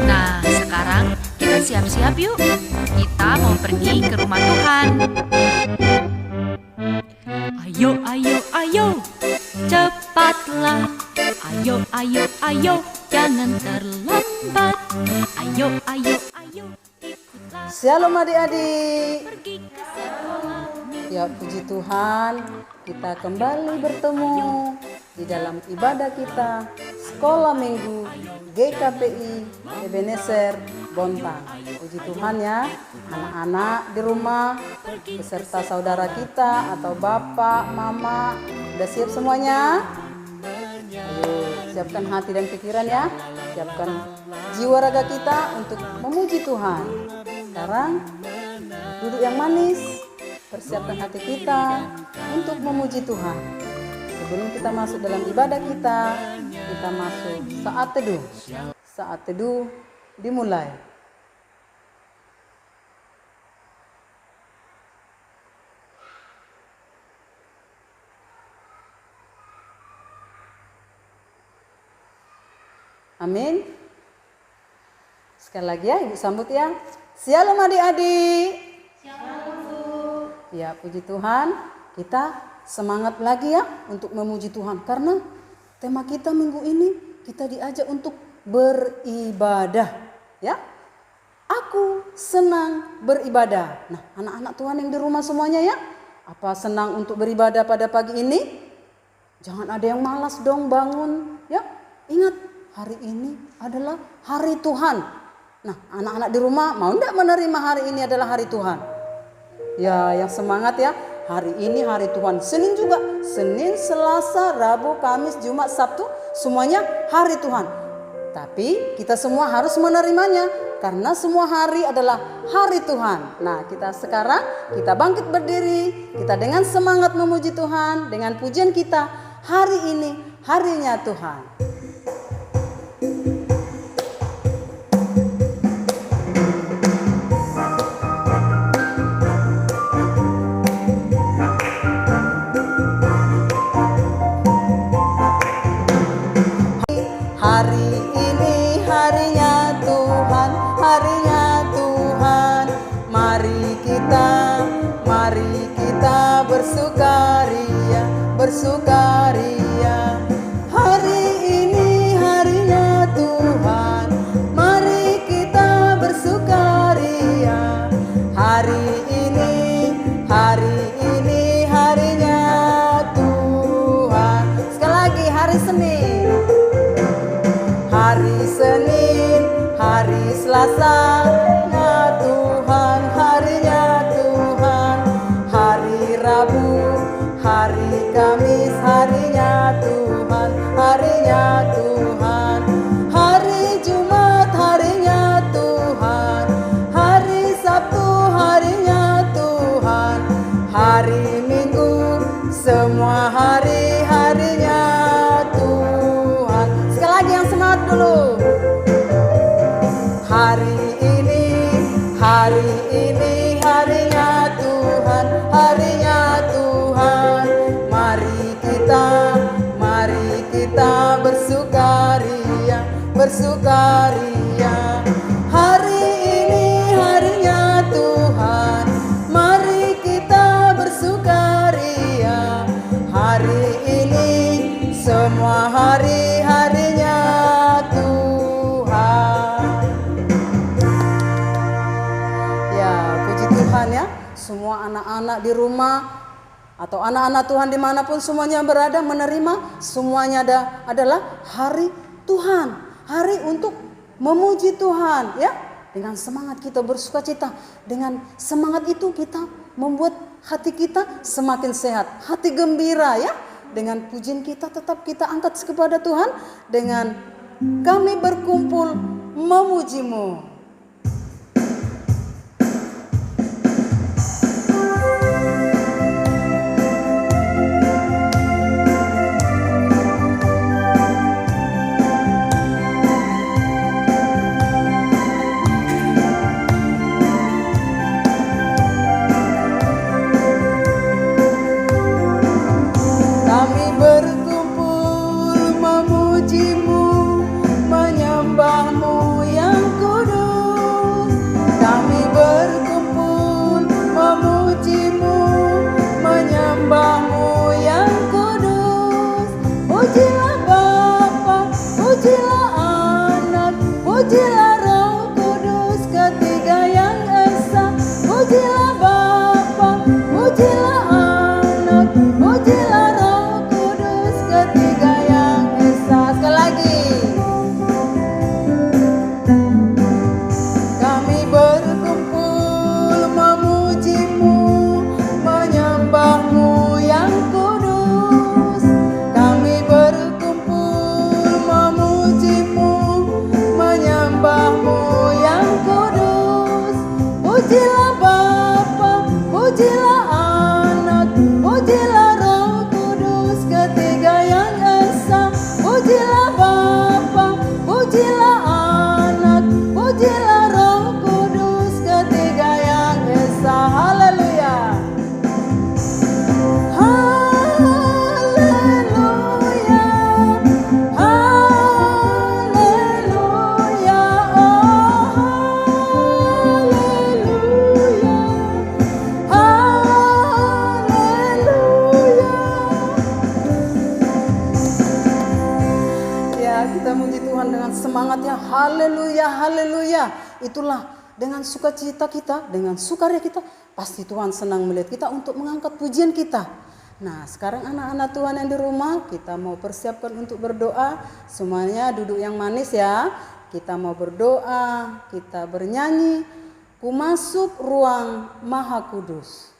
Nah, sekarang kita siap-siap yuk. Kita mau pergi ke rumah Tuhan. Ayo, ayo, ayo, cepatlah. Ayo, ayo, ayo, jangan terlambat. Ayo, ayo, ayo, ikutlah. Shalom adik-adik. Pergi ke sekolah. Ya puji Tuhan, kita kembali bertemu di dalam ibadah kita Sekolah Minggu GKPI Ebenezer Bontang. Puji Tuhan ya, anak-anak di rumah beserta saudara kita atau bapak, mama, udah siap semuanya? Ayo, siapkan hati dan pikiran ya, siapkan jiwa raga kita untuk memuji Tuhan. Sekarang duduk yang manis, persiapkan hati kita untuk memuji Tuhan. Sebelum kita masuk dalam ibadah kita masuk saat teduh. Saat teduh dimulai. Amin. Sekali lagi ya, Ibu sambut ya. Shalom adik-adik. Ya, puji Tuhan, kita semangat lagi ya untuk memuji Tuhan. Karena tema kita minggu ini, kita diajak untuk beribadah. Ya, aku senang beribadah. Nah, anak-anak Tuhan yang di rumah semuanya ya, apa senang untuk beribadah pada pagi ini? Jangan ada yang malas dong bangun. Ya, ingat hari ini adalah hari Tuhan. Nah, anak-anak di rumah mau enggak menerima hari ini adalah hari Tuhan? Ya, yang semangat ya. Hari ini hari Tuhan. Senin juga. Senin, Selasa, Rabu, Kamis, Jumat, Sabtu. Semuanya hari Tuhan. Tapi kita semua harus menerimanya. Karena semua hari adalah hari Tuhan. Nah, kita sekarang kita bangkit berdiri. Kita dengan semangat memuji Tuhan. Dengan pujian kita. Hari ini harinya Tuhan. Hari ini harinya Tuhan, harinya Tuhan. Mari kita bersukaria, bersukaria. Hari ini harinya Tuhan, mari kita bersukaria. Hari ini harinya Tuhan. Sekali lagi hari Senin. Hari Senin, hari Selasa, ya Tuhan, harinya Tuhan. Hari Rabu, hari Kamis, harinya Tuhan, harinya Tuhan. Hari Jumat, harinya Tuhan. Hari Sabtu, harinya Tuhan. Hari Minggu, semua hari-harinya Tuhan. Sekali lagi yang semangat dulu. Hari ini harinya Tuhan, harinya Tuhan. Mari kita bersukaria, bersukaria. Hari ini harinya Tuhan, mari kita bersukaria. Hari ini semua hari-harinya Tuhan. Ya, puji Tuhan ya. Semua anak-anak di rumah atau anak-anak Tuhan dimanapun semuanya berada menerima semuanya adalah hari Tuhan. Hari untuk memuji Tuhan ya. Dengan semangat kita bersukacita. Dengan semangat itu kita membuat hati kita semakin sehat. Hati gembira ya. Dengan pujian kita tetap kita angkat kepada Tuhan. Dengan kami berkumpul memujimu. Kami berkumpul memuji Ya, kita muji Tuhan dengan semangat ya. Haleluya, haleluya. Itulah dengan sukacita kita, dengan sukaria kita, pasti Tuhan senang melihat kita untuk mengangkat pujian kita. Nah, sekarang anak-anak Tuhan yang di rumah, kita mau persiapkan untuk berdoa. Semuanya duduk yang manis ya. Kita mau berdoa, kita bernyanyi. Ku masuk ruang Maha Kudus.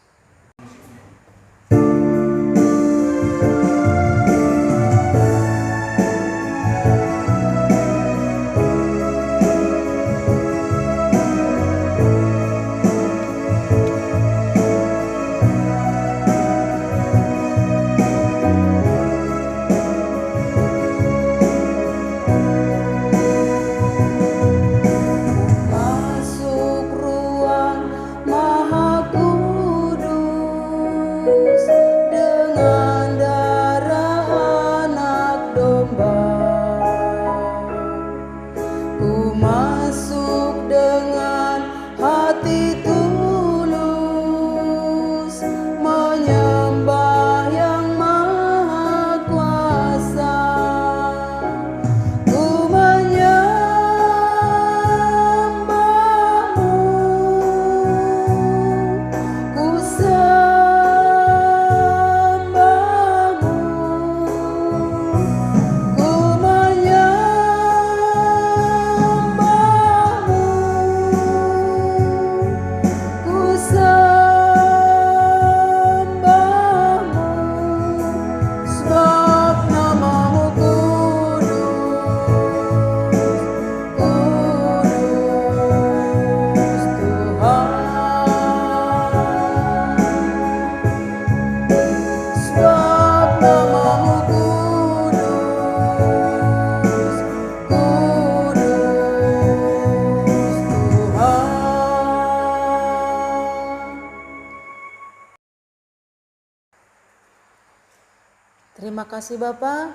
Terima kasih Bapa,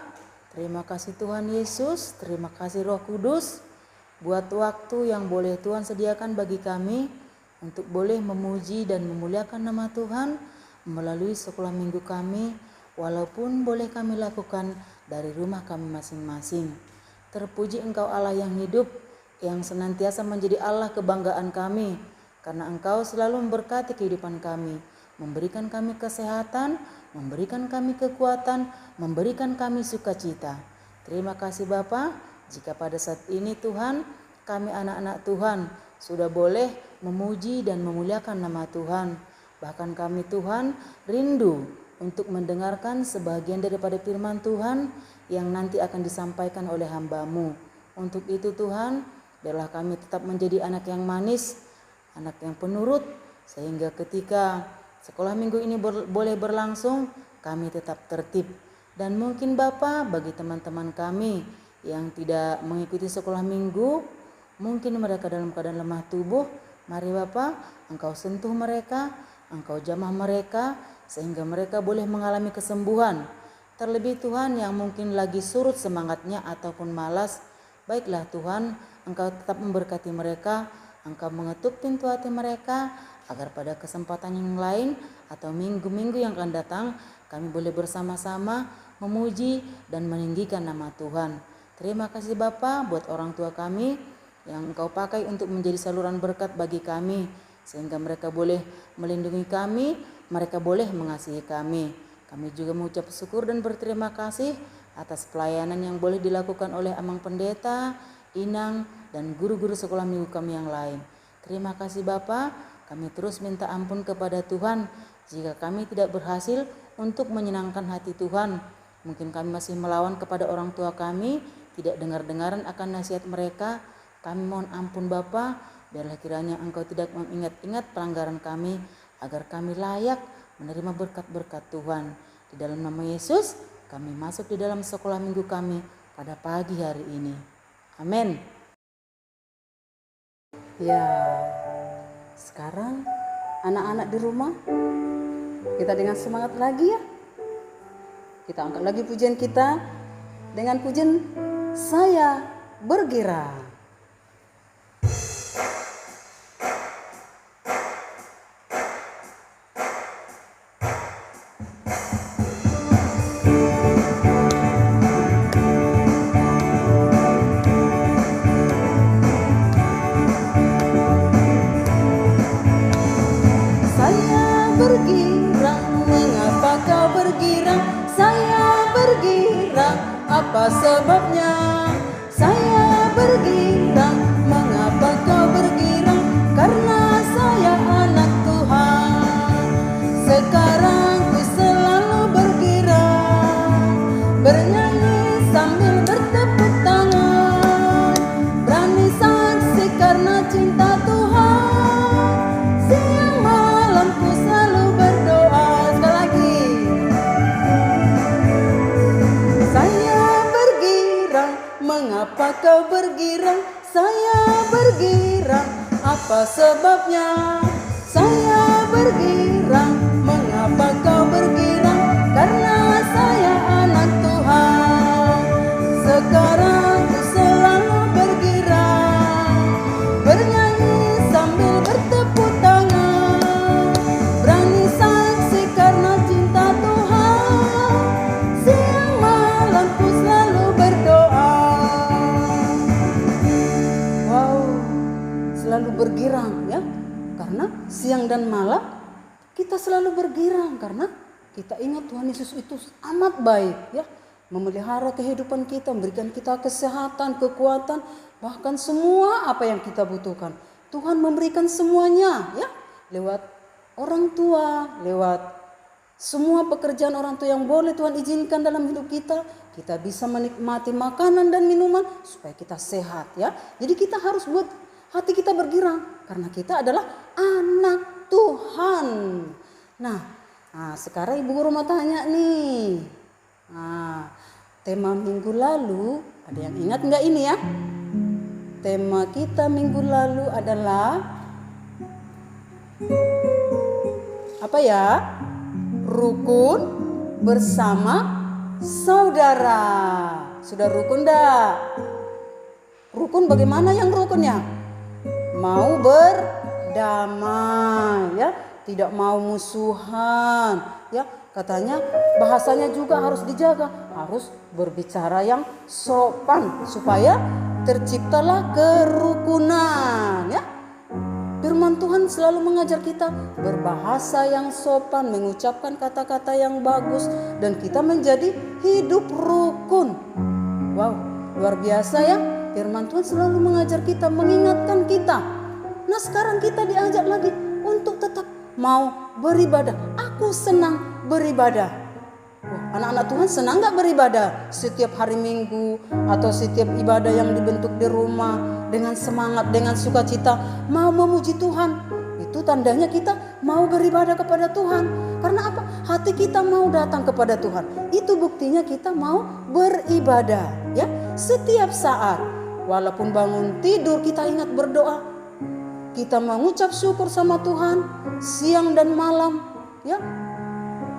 terima kasih Tuhan Yesus, terima kasih Roh Kudus buat waktu yang boleh Tuhan sediakan bagi kami untuk boleh memuji dan memuliakan nama Tuhan melalui sekolah minggu kami, walaupun boleh kami lakukan dari rumah kami masing-masing. Terpuji Engkau Allah yang hidup, yang senantiasa menjadi Allah kebanggaan kami, karena Engkau selalu memberkati kehidupan kami, memberikan kami kesehatan, memberikan kami kekuatan, memberikan kami sukacita. Terima kasih Bapa, jika pada saat ini Tuhan, kami anak-anak Tuhan sudah boleh memuji dan memuliakan nama Tuhan. Bahkan kami Tuhan rindu untuk mendengarkan sebagian daripada firman Tuhan yang nanti akan disampaikan oleh hamba-Mu. Untuk itu Tuhan, biarlah kami tetap menjadi anak yang manis, anak yang penurut, sehingga ketika sekolah minggu ini boleh berlangsung, kami tetap tertib. Dan mungkin Bapa, bagi teman-teman kami yang tidak mengikuti sekolah minggu, mungkin mereka dalam keadaan lemah tubuh, mari Bapa, Engkau sentuh mereka, Engkau jamah mereka, sehingga mereka boleh mengalami kesembuhan. Terlebih Tuhan yang mungkin lagi surut semangatnya ataupun malas, baiklah Tuhan, Engkau tetap memberkati mereka, Engkau mengetuk pintu hati mereka, agar pada kesempatan yang lain atau minggu-minggu yang akan datang, kami boleh bersama-sama memuji dan meninggikan nama Tuhan. Terima kasih Bapa buat orang tua kami yang Engkau pakai untuk menjadi saluran berkat bagi kami, sehingga mereka boleh melindungi kami, mereka boleh mengasihi kami. Kami juga mengucap syukur dan berterima kasih atas pelayanan yang boleh dilakukan oleh Amang Pendeta, Inang, dan guru-guru sekolah minggu kami yang lain. Terima kasih Bapa, kami terus minta ampun kepada Tuhan jika kami tidak berhasil untuk menyenangkan hati Tuhan. Mungkin kami masih melawan kepada orang tua kami, tidak dengar-dengaran akan nasihat mereka. Kami mohon ampun Bapa, biarlah kiranya Engkau tidak mengingat-ingat pelanggaran kami, agar kami layak menerima berkat-berkat Tuhan. Di dalam nama Yesus, kami masuk di dalam sekolah minggu kami pada pagi hari ini. Amin. Ya, sekarang anak-anak di rumah, kita dengan semangat lagi ya. Kita angkat lagi pujian kita dengan pujian Saya Bergerak. sebabnya saya bergirang? Mengapa kau bergirang? Karena saya anak Tuhan. Sekarang ku selalu bergirang, bernyanyi sambil bertepuk tangan, berani saksi karena cinta Tuhan. Siang malam ku selalu berdoa. Sekali lagi. Saya bergirang. Mengapa kau bergirang? Saya bergirang. Apa sebabnya? Saya bergirang. Mengapa kau bergirang? Karena saya anak Tuhan. Sekarang ku selalu bergirang, bernyanyi sambil bertepuk tangan, berani saksi karena cinta Tuhan. Siang malam ku selalu berdoa. Wow, selalu bergirang ya. Karena siang dan malam kita selalu bergirang karena kita ingat Tuhan Yesus itu amat baik ya. Memelihara kehidupan kita, memberikan kita kesehatan, kekuatan, bahkan semua apa yang kita butuhkan. Tuhan memberikan semuanya ya. Lewat orang tua, lewat semua pekerjaan orang tua yang boleh Tuhan izinkan dalam hidup kita. Kita bisa menikmati makanan dan minuman supaya kita sehat ya. Jadi kita harus buat hati kita bergirang karena kita adalah anak Tuhan. Nah, sekarang ibu guru mau tanya nih. Tema minggu lalu, ada yang ingat nggak ini ya? Tema kita minggu lalu adalah apa ya? Rukun bersama saudara. Sudah rukun dah? Rukun bagaimana yang rukunnya? Mau berdamai ya, tidak mau musuhan ya. Katanya bahasanya juga harus dijaga, harus berbicara yang sopan supaya terciptalah kerukunan ya. Firman Tuhan selalu mengajar kita berbahasa yang sopan, mengucapkan kata-kata yang bagus, dan kita menjadi hidup rukun. Wow, luar biasa ya. Firman Tuhan selalu mengajar kita, mengingatkan kita. Nah sekarang kita diajak lagi untuk tetap mau beribadah. Aku senang beribadah. Anak-anak Tuhan senang gak beribadah? Setiap hari Minggu atau setiap ibadah yang dibentuk di rumah dengan semangat, dengan sukacita, mau memuji Tuhan. Itu tandanya kita mau beribadah kepada Tuhan. Karena apa? Hati kita mau datang kepada Tuhan. Itu buktinya kita mau beribadah ya. Setiap saat, walaupun bangun tidur kita ingat berdoa. Kita mengucap syukur sama Tuhan siang dan malam ya.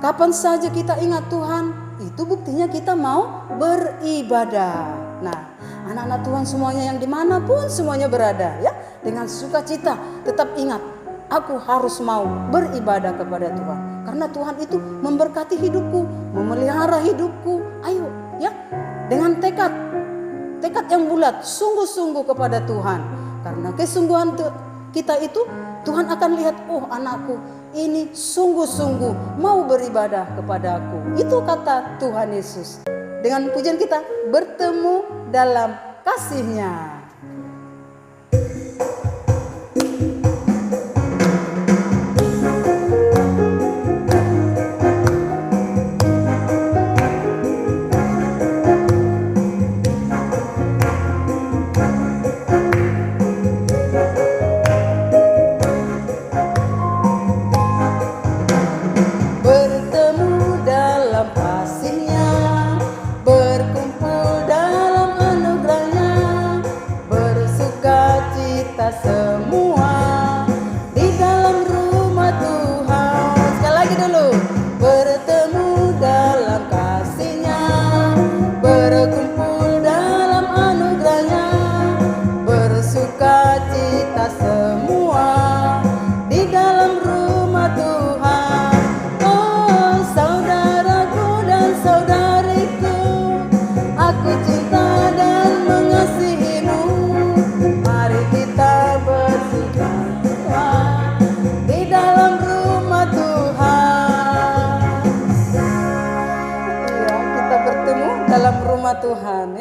Kapan saja kita ingat Tuhan, itu buktinya kita mau beribadah. Nah, anak-anak Tuhan semuanya yang dimanapun semuanya berada ya, dengan sukacita tetap ingat, aku harus mau beribadah kepada Tuhan. Karena Tuhan itu memberkati hidupku, memelihara hidupku. Ayo ya, dengan tekad yang bulat, sungguh-sungguh kepada Tuhan. Karena kesungguhan kita itu Tuhan akan lihat, oh anakku ini sungguh-sungguh mau beribadah kepada aku. Itu kata Tuhan Yesus. Dengan pujian kita bertemu dalam kasih-Nya. Aku cinta dan mengasihimu. Mari kita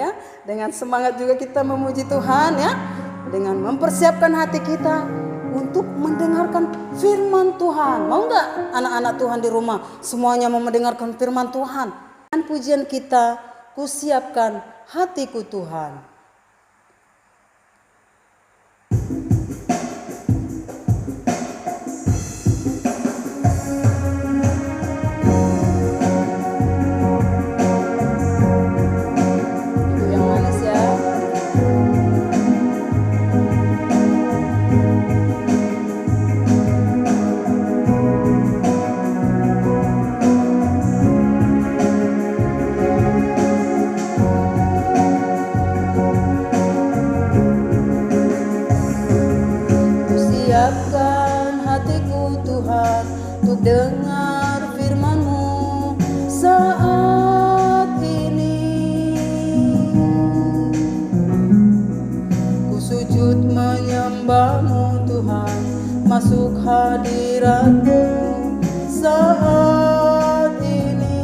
ya. Dengan semangat juga kita memuji Tuhan ya. Dengan mempersiapkan hati kita untuk mendengarkan firman Tuhan. Mau nggak anak-anak Tuhan di rumah semuanya mau mendengarkan firman Tuhan? Dan pujian kita, kusiapkan hatiku Tuhan. Siapkan hatiku Tuhan untuk dengar firman-Mu saat ini. Ku sujud menyembah-Mu Tuhan, masuk hadirat-Mu saat ini.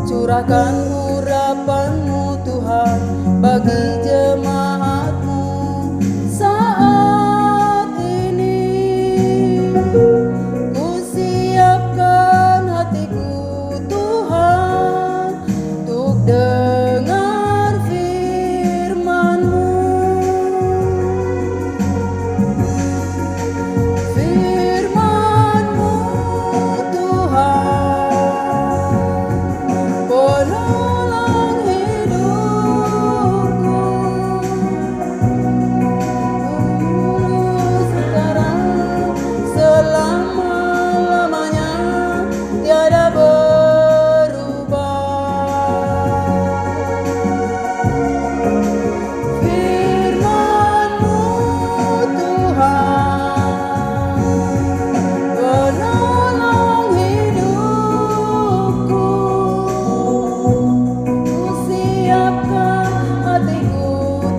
Curahkan urapan-Mu Tuhan bagi jemaat-Mu saat ini. Ku siapkan hatiku Tuhan untuk dengar firman-Mu. Firman-Mu Tuhan, penolong hidupku. Sekarang selama-lamanya tiada berubah. Firman-Mu Tuhan, penolong hidupku. Ku siapkan hatiku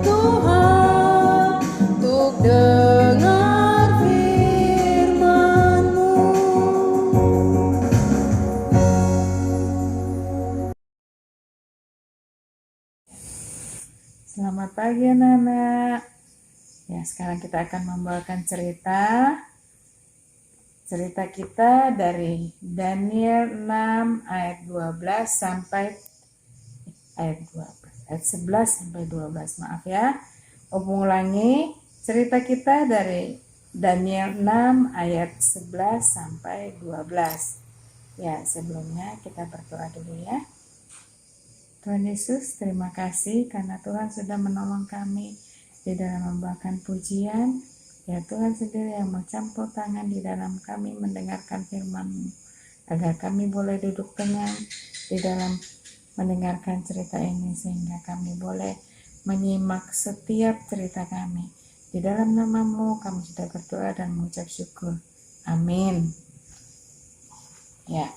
Tuhan untuk dengar firman-Mu. Selamat pagi anak-anak. Ya, sekarang kita akan membawakan cerita. Cerita kita dari Daniel 6 ayat 12 sampai ayat 11 sampai 12. Maaf ya. Ulangi, cerita kita dari Daniel 6 ayat 11 sampai 12. Ya, sebelumnya kita berdoa dulu ya. Tuhan Yesus, terima kasih karena Tuhan sudah menolong kami di dalam membawakan pujian. Ya, Tuhan sendiri yang mencampur tangan di dalam kami mendengarkan firman-Mu, agar kami boleh duduk tenang di dalam mendengarkan cerita ini, sehingga kami boleh menyimak setiap cerita kami. Di dalam nama-Mu kami sudah berdoa dan mengucap syukur. Amin. Ya,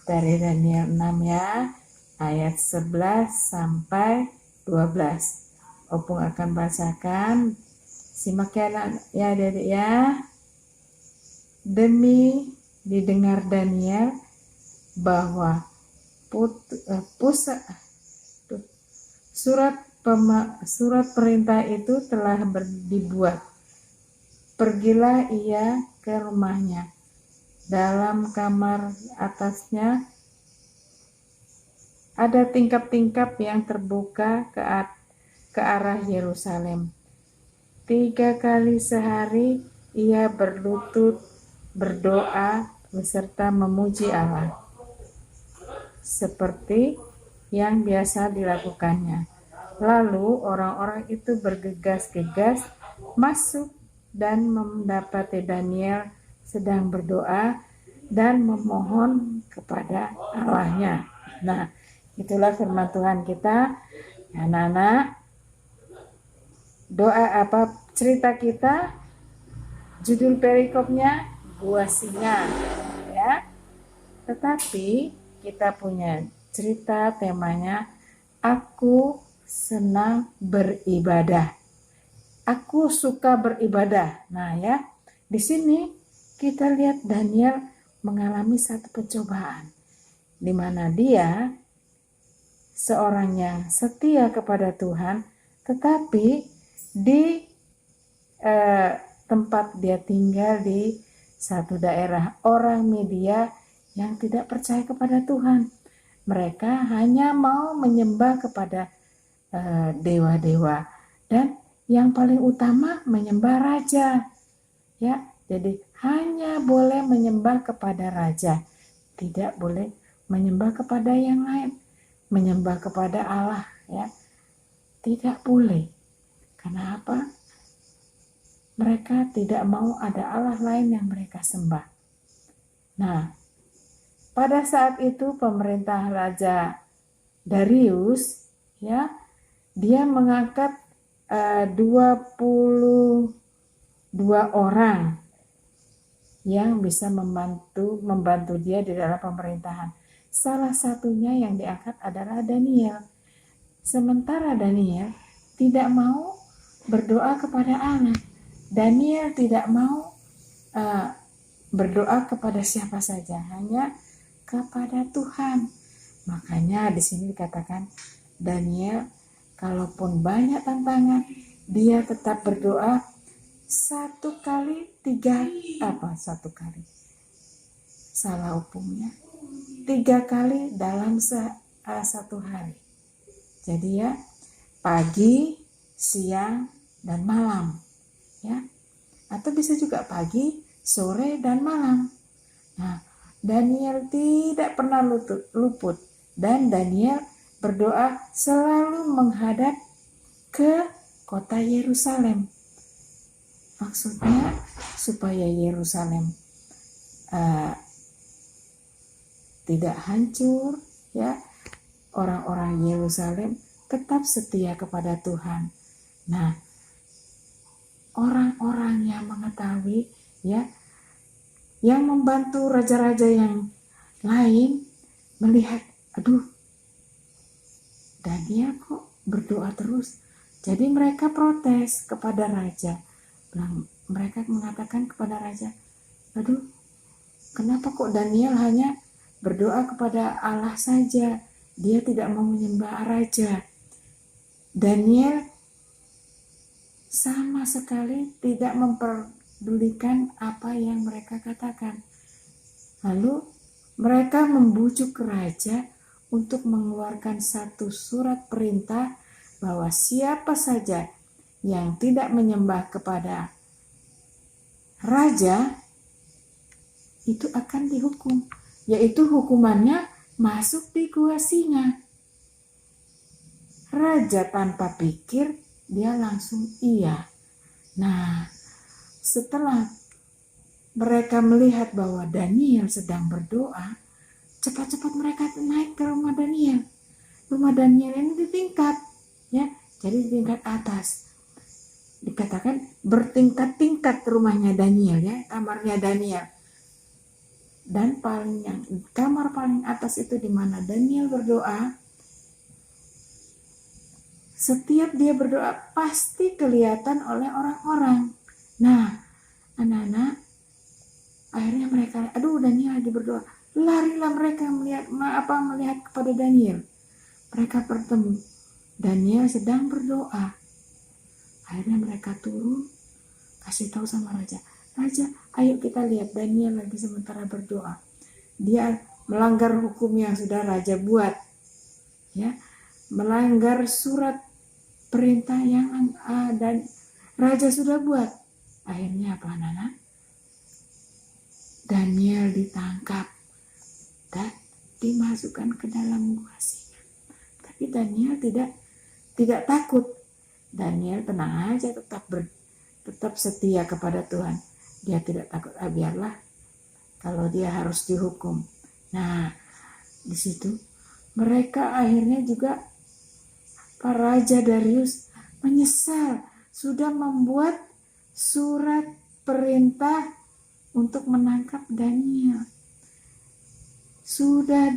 dari Daniel 6 ya, ayat 11 sampai 12. Opung akan bacakan. Simak ya adik-adik ya. Demi didengar Daniel bahwa surat perintah itu telah dibuat. Pergilah ia ke rumahnya. Dalam kamar atasnya ada tingkap-tingkap yang terbuka ke arah Yerusalem. 3 kali sehari ia berlutut berdoa beserta memuji Allah, seperti yang biasa dilakukannya. Lalu orang-orang itu bergegas-gegas masuk dan mendapati Daniel sedang berdoa dan memohon kepada Allahnya. Nah, itulah firman Tuhan kita, anak-anak. Doa cerita kita, judul perikopnya buah singa, ya. Tetapi kita punya cerita temanya aku senang beribadah. Aku suka beribadah. Nah, ya. Di sini kita lihat Daniel mengalami satu pencobaan. di mana dia seorang yang setia kepada Tuhan, tetapi di tempat dia tinggal di satu daerah orang Media yang tidak percaya kepada Tuhan. Mereka hanya mau menyembah kepada dewa-dewa, dan yang paling utama menyembah raja. Ya, jadi hanya boleh menyembah kepada raja, tidak boleh menyembah kepada yang lain, menyembah kepada Allah, ya, tidak boleh. Karena apa? Mereka tidak mau ada Allah lain yang mereka sembah. Nah, pada saat itu pemerintah Raja Darius, ya, dia mengangkat 22 orang yang bisa membantu dia di dalam pemerintahan. Salah satunya yang diangkat adalah Daniel. Sementara Daniel tidak mau berdoa kepada Allah. Daniel tidak mau berdoa kepada siapa saja, hanya kepada Tuhan. Makanya di sini dikatakan Daniel, kalaupun banyak tantangan, dia tetap berdoa satu kali tiga kali dalam satu hari. Jadi ya, pagi, siang, dan malam, ya, atau bisa juga pagi, sore, dan malam. Nah, Daniel tidak pernah luput, dan Daniel berdoa selalu menghadap ke kota Yerusalem. Maksudnya supaya Yerusalem tidak hancur, ya, orang-orang Yerusalem tetap setia kepada Tuhan. Nah, orang-orang yang mengetahui, ya, yang membantu raja-raja yang lain melihat, aduh, Daniel kok berdoa terus. Jadi mereka protes kepada raja. Mereka mengatakan kepada raja, aduh, kenapa kok Daniel hanya berdoa kepada Allah saja? Dia tidak mau menyembah raja. Daniel sama sekali tidak memperdulikan apa yang mereka katakan. Lalu mereka membujuk raja untuk mengeluarkan satu surat perintah bahwa siapa saja yang tidak menyembah kepada raja itu akan dihukum, yaitu hukumannya masuk di gua singa. Raja tanpa pikir, dia langsung iya. Nah, setelah mereka melihat bahwa Daniel sedang berdoa, cepat-cepat mereka naik ke rumah Daniel. Rumah Daniel ini di tingkat, ya, jadi di tingkat atas. Dikatakan bertingkat-tingkat rumahnya Daniel, ya, kamarnya Daniel. Dan kamar paling atas itu di mana Daniel berdoa. Setiap dia berdoa pasti kelihatan oleh orang-orang. Nah, anak-anak, akhirnya mereka, aduh, Daniel lagi berdoa. Larilah mereka melihat kepada Daniel. Mereka bertemu. Daniel sedang berdoa. Akhirnya mereka turun, kasih tahu sama raja. Raja, ayo kita lihat Daniel lagi sementara berdoa. Dia melanggar hukum yang sudah raja buat, ya, melanggar surat perintah yang dan raja sudah buat. Akhirnya apa, anak-anak? Daniel ditangkap dan dimasukkan ke dalam gua singa. Tapi Daniel tidak takut. Daniel tenang aja, tetap setia kepada Tuhan. Dia tidak takut, biarlah kalau dia harus dihukum. Nah, di situ mereka akhirnya juga, Pak Raja Darius menyesal sudah membuat surat perintah untuk menangkap Daniel. Sudah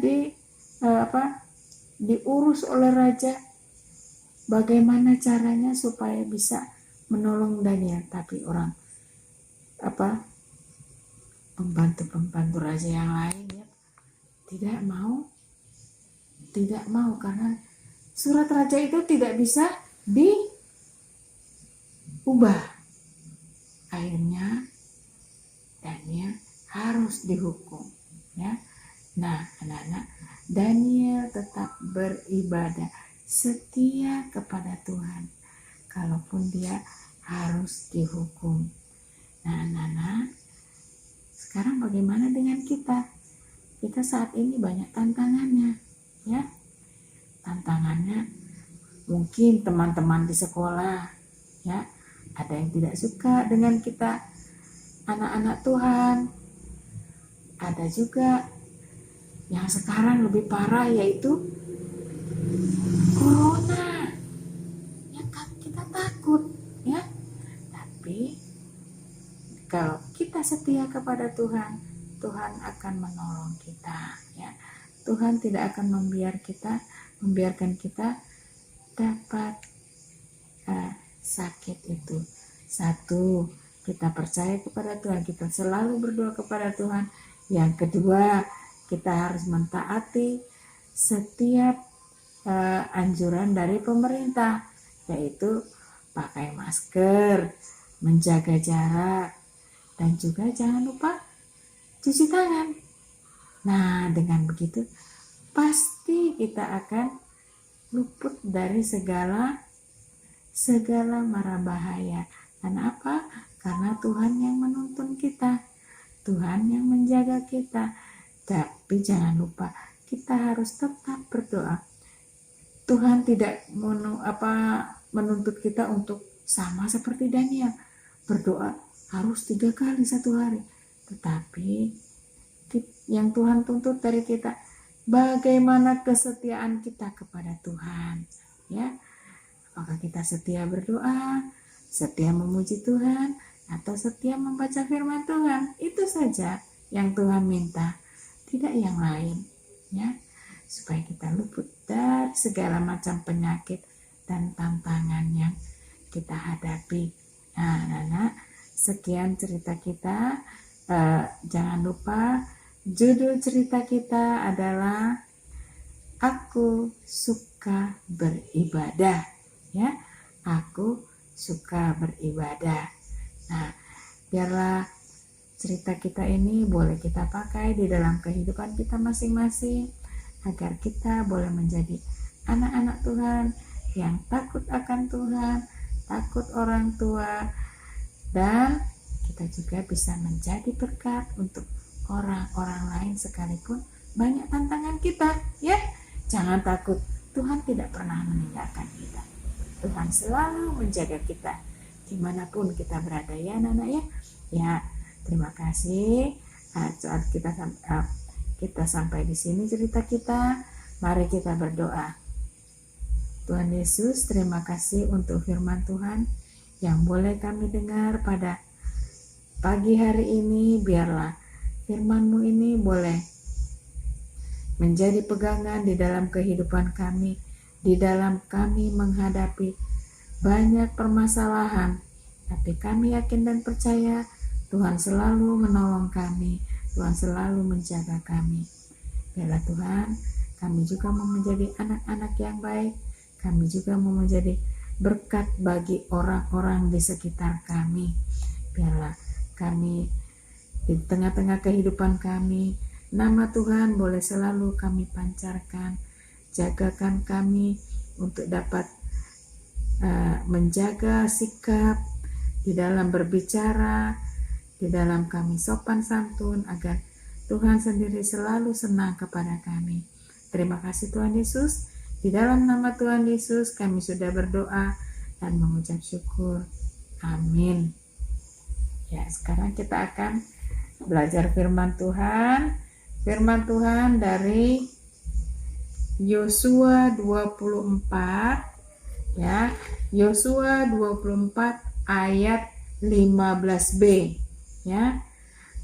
diurus oleh raja bagaimana caranya supaya bisa menolong Daniel, tapi pembantu raja yang lain, ya, tidak mau tidak mau, karena surat raja itu tidak bisa diubah. Akhirnya Daniel harus dihukum, ya. Nah, anak-anak, Daniel tetap beribadah setia kepada Tuhan, kalaupun dia harus dihukum. Nah, anak-anak, sekarang bagaimana dengan kita? Kita saat ini banyak tantangannya, ya. Tantangannya mungkin teman-teman di sekolah, ya, ada yang tidak suka dengan kita, anak-anak Tuhan. Ada juga yang sekarang lebih parah, yaitu corona. Ya kan, kita takut, ya. Tapi kalau kita setia kepada Tuhan, Tuhan akan menolong kita, ya. Tuhan tidak akan membiarkan kita dapat sakit itu. Satu, kita percaya kepada Tuhan, kita selalu berdoa kepada Tuhan. Yang kedua, kita harus mentaati setiap anjuran dari pemerintah, yaitu pakai masker, menjaga jarak, dan juga jangan lupa cuci tangan. Nah, dengan begitu pasti kita akan luput dari segala mara bahaya. Kenapa? Karena Tuhan yang menuntun kita, Tuhan yang menjaga kita. Tapi jangan lupa, kita harus tetap berdoa. Tuhan tidak menuntut kita untuk sama seperti Daniel, berdoa harus 3 kali satu hari. Tetapi yang Tuhan tuntut dari kita, bagaimana kesetiaan kita kepada Tuhan, ya. Apakah kita setia berdoa, setia memuji Tuhan, atau setia membaca firman Tuhan? Itu saja yang Tuhan minta, tidak yang lain, ya. Supaya kita luput dari segala macam penyakit dan tantangan yang kita hadapi. Nah, anak-anak, sekian cerita kita. Jangan lupa judul cerita kita adalah Aku Suka Beribadah, ya. Aku suka beribadah. Nah, biarlah cerita kita ini boleh kita pakai di dalam kehidupan kita masing-masing, agar kita boleh menjadi anak-anak Tuhan yang takut akan Tuhan, takut orang tua, dan kita juga bisa menjadi berkat untuk orang-orang lain sekalipun banyak tantangan kita, ya. Jangan takut, Tuhan tidak pernah meninggalkan kita. Tuhan selalu menjaga kita dimanapun kita berada, ya anak-anak, ya. Ya, terima kasih. Saat kita sampai di sini cerita kita, mari kita berdoa. Tuhan Yesus, terima kasih untuk firman Tuhan yang boleh kami dengar pada pagi hari ini. Biarlah firman-Mu ini boleh menjadi pegangan di dalam kehidupan kami, di dalam kami menghadapi banyak permasalahan. Tapi kami yakin dan percaya Tuhan selalu menolong kami, Tuhan selalu menjaga kami. Biarlah Tuhan, kami juga mau menjadi anak-anak yang baik, kami juga mau menjadi berkat bagi orang-orang di sekitar kami. Biarlah kami di tengah-tengah kehidupan kami, nama Tuhan boleh selalu kami pancarkan. Jagakan kami untuk dapat menjaga sikap di dalam berbicara, di dalam kami sopan santun, agar Tuhan sendiri selalu senang kepada kami. Terima kasih Tuhan Yesus. Di dalam nama Tuhan Yesus kami sudah berdoa dan mengucap syukur. Amin. Ya, sekarang kita akan belajar firman Tuhan. Firman Tuhan dari Yosua 24, ya. Yosua 24 ayat 15b, ya.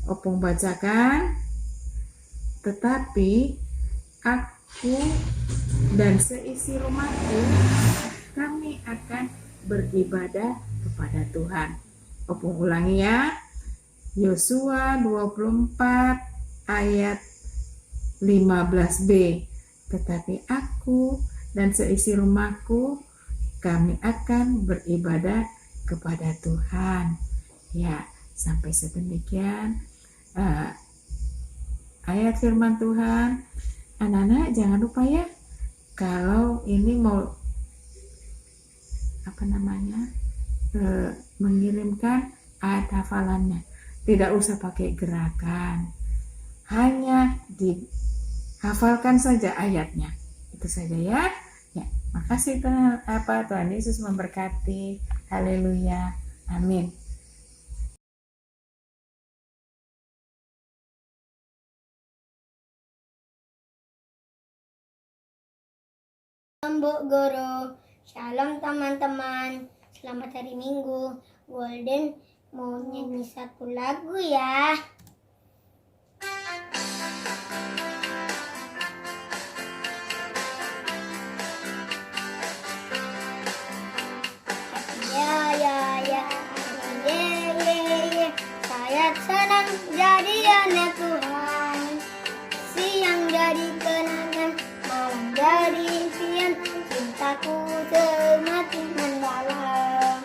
Opung bacakan. Tetapi aku dan seisi rumahku, kami akan beribadah kepada Tuhan. Opung ulangi, ya. Yosua 24 ayat 15b. tetapi aku dan seisi rumahku, kami akan beribadah kepada Tuhan. Ya, sampai sedemikian ayat firman Tuhan. Anak-anak jangan lupa ya, kalau ini mau mengirimkan ayat hafalannya, tidak usah pakai gerakan, hanya dihafalkan saja ayatnya, itu saja ya. Ya, makasih Tuhan Yesus memberkati. Haleluya, amin. Bu Guru, shalom teman-teman, selamat hari Minggu. Golden mau nyanyi satu lagu ya. Saya senang jadi anak Tuhan, siang jadi kenangan, malam jadi impian, cintaku semakin mendalam.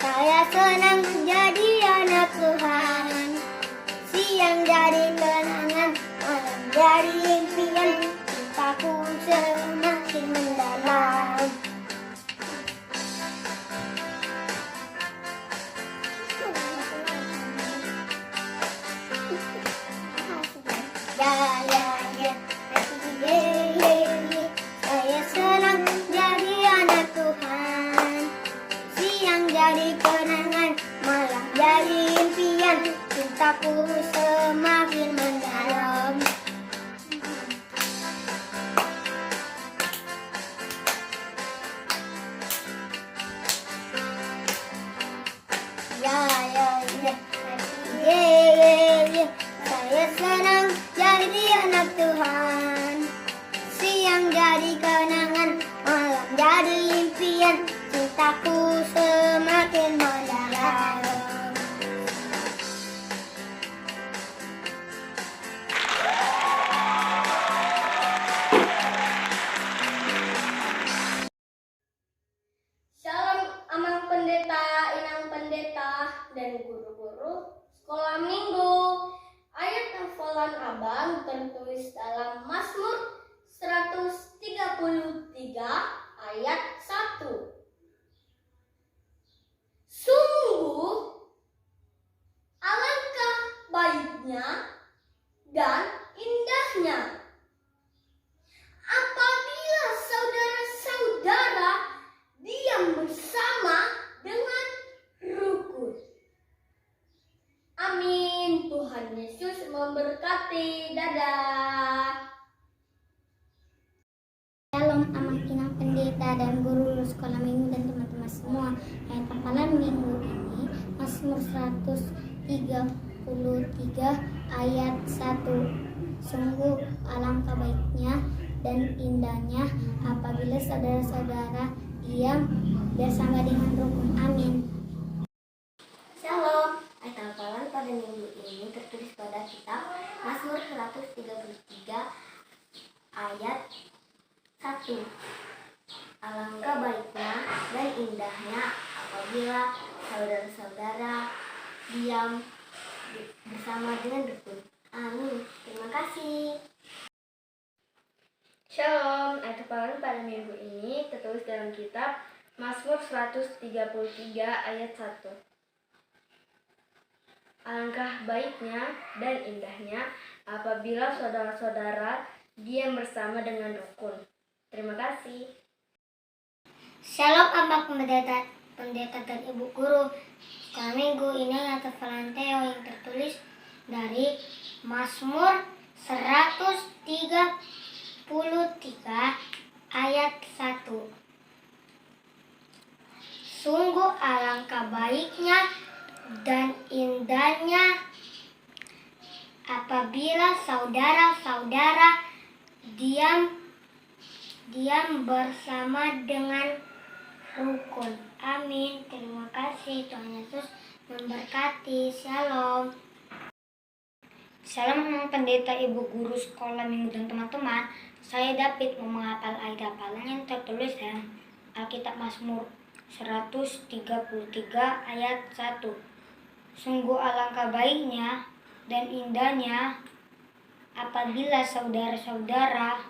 Saya senang jadi anak Tuhan, siang jadi kenangan, malam jadi impian, cintaku semakin mendalam. Saya senang jadi anak Tuhan, siang jadi kenangan, malam jadi impian, cintaku semakin mendalam. Saya senang jadi anak Tuhan, siang jadi kenangan, malam jadi impian, cintaku semakin mendalam. Shalom Amang Pendeta, Inang Pendeta, dan guru-guru sekolah minggu. Ayat hafalan Abang tertulis dalam Mazmur 133 ayat 1. Sungguh alangkah baiknya dan indahnya apabila saudara-saudara diam bersama dengan rukun. Amin. Tuhan Yesus memberkati. Dadah. Shalom Amang Inang Pendeta dan guru sekolah minggu dan teman-teman semua. Ayat hafalan minggu ini Mazmur 133 ayat 1. Sungguh alangkah baiknya dan indahnya apabila saudara-saudara diam bersama dengan rukun. Amin. Shalom. Ayat hafalan pada minggu ini tertulis pada kitab Mazmur 133 ayat 1. Alangkah baiknya dan indahnya apabila saudara-saudara diam bersama dengan rukun. Amin. Terima kasih. Shalom. Ayat hafalan pada minggu ini tertulis dalam kitab Mazmur 133 ayat 1. Alangkah baiknya dan indahnya apabila saudara-saudara diam bersama dengan rukun. Terima kasih. Shalom Abang Pendeta dan Ibu Guru. Sekolah minggu ini ayat hafalan Theo yang tertulis dari Mazmur 133 ayat 1. Sungguh alangkah baiknya dan indahnya apabila saudara-saudara diam diam bersama dengan rukun. Amin. Terima kasih. Tuhan Yesus memberkati. Shalom. Salam pendeta, ibu guru, sekolah minggu dan teman-teman. Saya David mau menghafal ayat hafalan yang tertulis dalam Alkitab Mazmur 133 ayat 1. Sungguh alangkah baiknya dan indahnya apabila saudara-saudara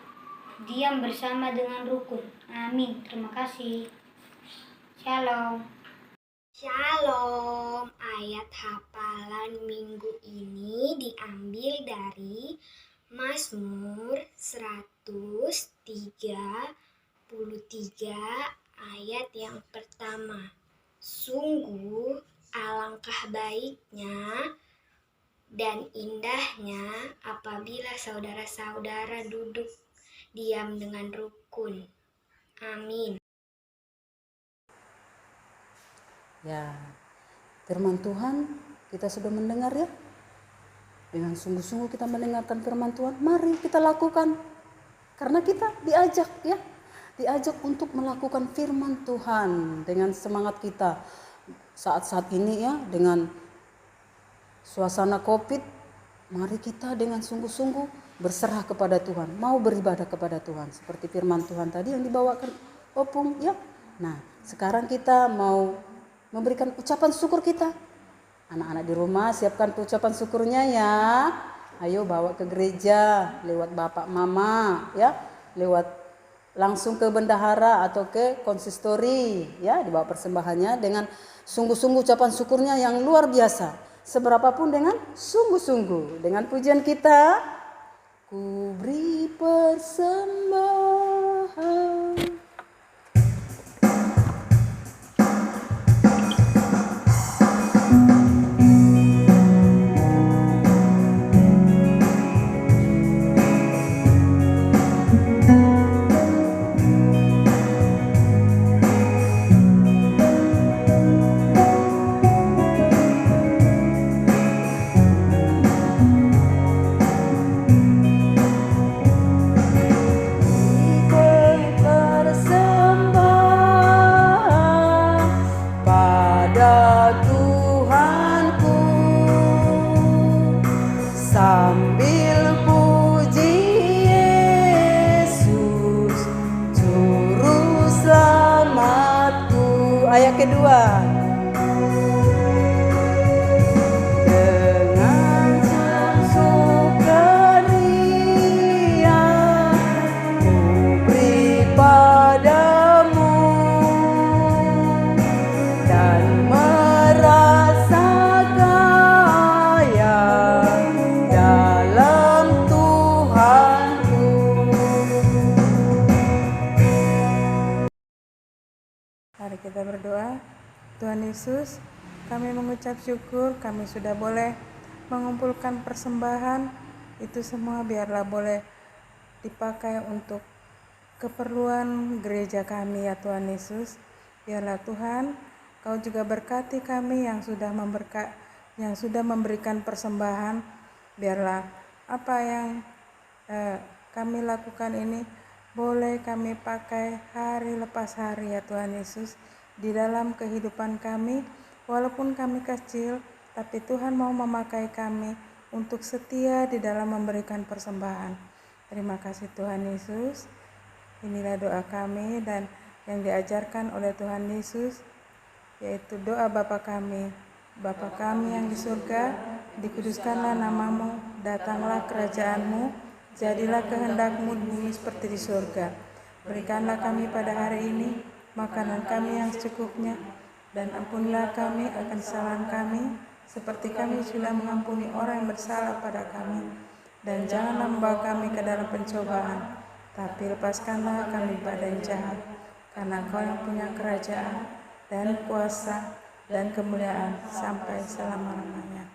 diam bersama dengan rukun. Amin. Terima kasih. Shalom. Shalom, ayat hafalan minggu ini diambil dari Mazmur 133 ayat yang pertama. Sungguh alangkah baiknya dan indahnya apabila saudara-saudara duduk diam dengan rukun. Amin. Ya, firman Tuhan kita sudah mendengar ya. Dengan sungguh-sungguh kita mendengarkan firman Tuhan, mari kita lakukan. Karena kita diajak ya, diajak untuk melakukan firman Tuhan dengan semangat kita. Saat-saat ini ya, dengan suasana Covid, mari kita dengan sungguh-sungguh berserah kepada Tuhan, mau beribadah kepada Tuhan. Seperti firman Tuhan tadi yang dibawakan Opung ya. Nah, sekarang kita mau memberikan ucapan syukur kita. Anak-anak di rumah siapkan ucapan syukurnya ya. Ayo bawa ke gereja lewat bapak mama ya, lewat langsung ke bendahara atau ke konsistori ya, dibawa persembahannya dengan sungguh-sungguh ucapan syukurnya yang luar biasa. Seberapapun dengan sungguh-sungguh. Dengan pujian kita, ku beri persembahan. Sambil puji Yesus, Juru Selamatku. Ayat kedua. Dengan sukaria ku beri padamu dan merasa kaya dalam Tuhanku. Mari kita berdoa. Tuhan Yesus, kami mengucap syukur kami sudah boleh mengumpulkan persembahan. Itu semua biarlah boleh dipakai untuk keperluan gereja kami ya Tuhan Yesus. Biarlah Tuhan, Kau juga berkati kami yang sudah memberikan persembahan. Biarlah apa yang kami lakukan ini boleh kami pakai hari lepas hari ya Tuhan Yesus di dalam kehidupan kami. Walaupun kami kecil, tapi Tuhan mau memakai kami untuk setia di dalam memberikan persembahan. Terima kasih Tuhan Yesus. Inilah doa kami dan yang diajarkan oleh Tuhan Yesus, yaitu doa Bapa kami. Bapa kami yang di surga, dikuduskanlah namamu, datanglah kerajaanmu, jadilah kehendak-Mu di bumi seperti di surga. Berikanlah kami pada hari ini makanan kami yang secukupnya, dan ampunilah kami akan kesalahan kami, seperti kami sudah mengampuni orang yang bersalah pada kami. Dan janganlah membawa kami ke dalam pencobaan, tapi lepaskanlah kami pada yang jahat. Karena Kau yang punya kerajaan dan kuasa dan kemuliaan sampai selama-lamanya.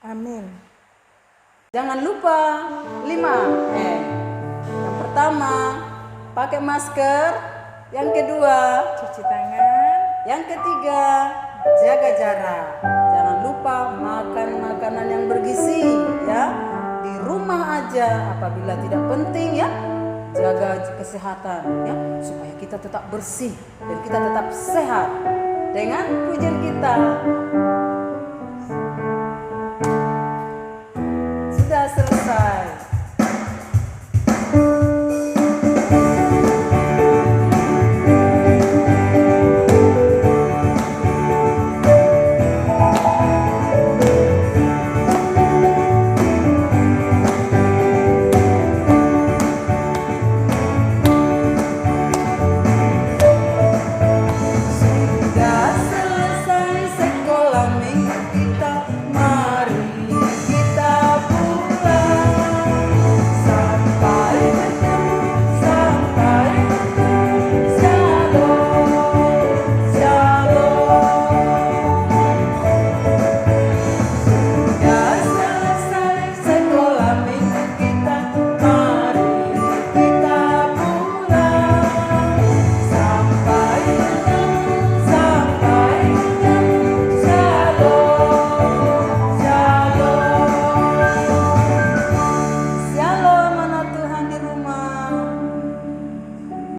Amin. Jangan lupa 5M. Yang pertama, pakai masker. Yang kedua, Cuci tangan. yang ketiga, jaga jarak. Jangan lupa makan makanan yang bergizi ya. Di rumah aja apabila tidak penting ya. Jaga kesehatan ya supaya kita tetap bersih dan kita tetap sehat. Dengan pujian kita